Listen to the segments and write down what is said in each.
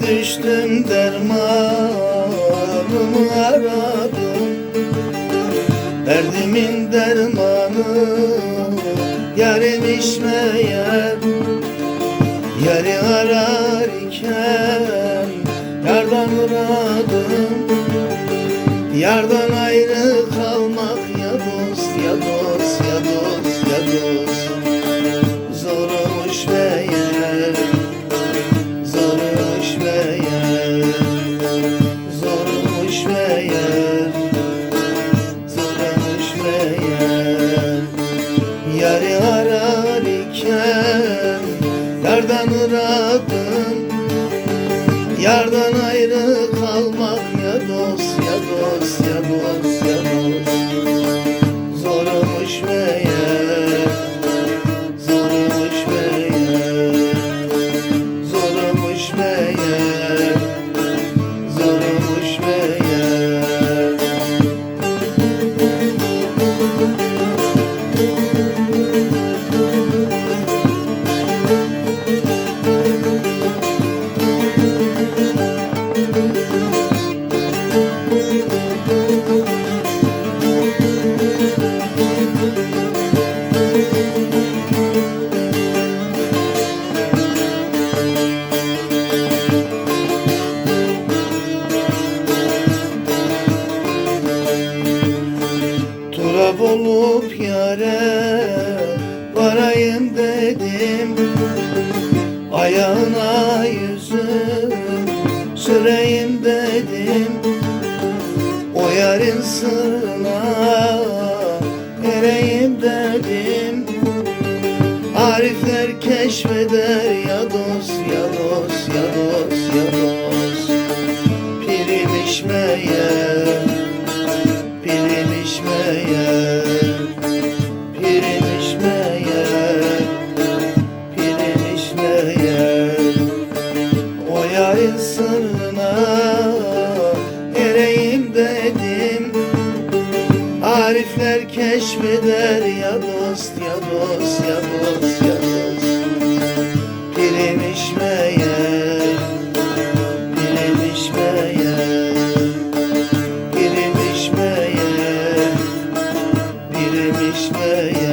düştüm dermanımı aradım. Derdimin dermanı yarim meğer. Yari arar iken yardan aradım. Yardan ayrı kalmak ya dost, ya dost, ya dost, ya dost. Zormuş meğer, zormuş meğer, zormuş meğer, zormuş meğer. Yari arar iken yardan aradım. Yardan ayrı kalmak ya dost, ya dost, ya dost, ya dost. Zormuş meğer, zormuş meğer, zormuş meğer, zormuş meğer. Turab olup yâre varayım dedim. Ayağına yüzüm süreyim dedim. O yarın sırrına ereyim dedim. Arifler keşfeder ya dost, ya dost, ya dost, ya dost. Pirim içmeye, pirim içmeye, pirim içmeye, pirim içmeye. O yarın sırrına ereyim dedim. Arifler keşfeder ya dost, ya dost, ya dost, ya dost. Pirim içmeye, pirim içmeye, pirim içmeye, pirim içmeye.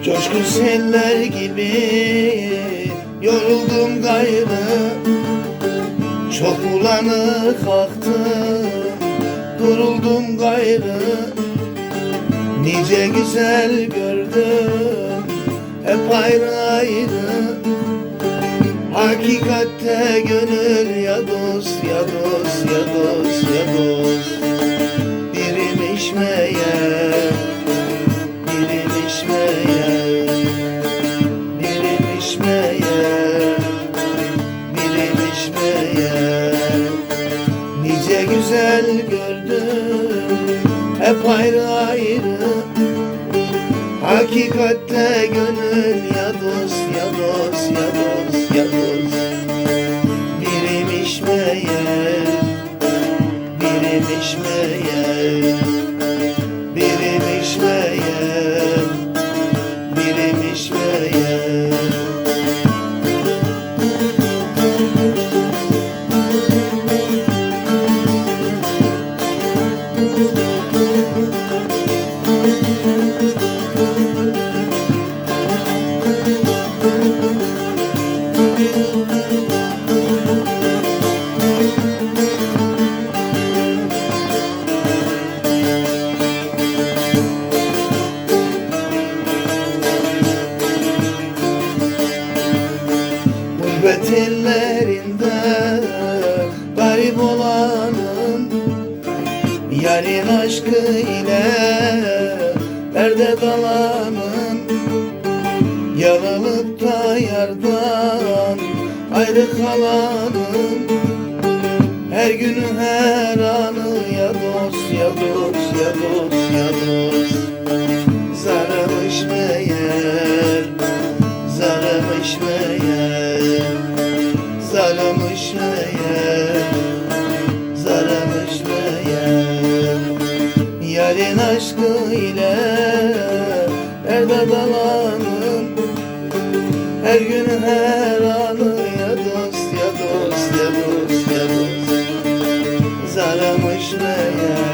Coşkun seller gibi yoruldum gayrı. Çok bulanık aktım, duruldum gayrı. Nice güzel gördüm, hep ayrı ayrı. Hakikatte gönül ya dost, ya dost, ya dost, ya dost. Birim içmeye, birim içmeye, birim içmeye, birim içmeye. Nice güzel gördüm, hep ayrı ayrı. Hakikatte gönül ya dost, ya dost, ya dost, ya dost. Birim içmeye, birim içmeye, birim içmeye, birim içmeye. Gurbet ellerinde garip olanın, yarın aşkı ile derde dalanın. Yanılıp da yardan ayrı kalanım, her günü her anı ya dost ya dost ya dost ya dost. Zarımış meğer, zarımış meğer, zarımış meğer, zarımış meğer. Yarın aşkı ile derde dalanım, her günü her anı ya dost ya dost ya dost ya dost. Zaramış meğer,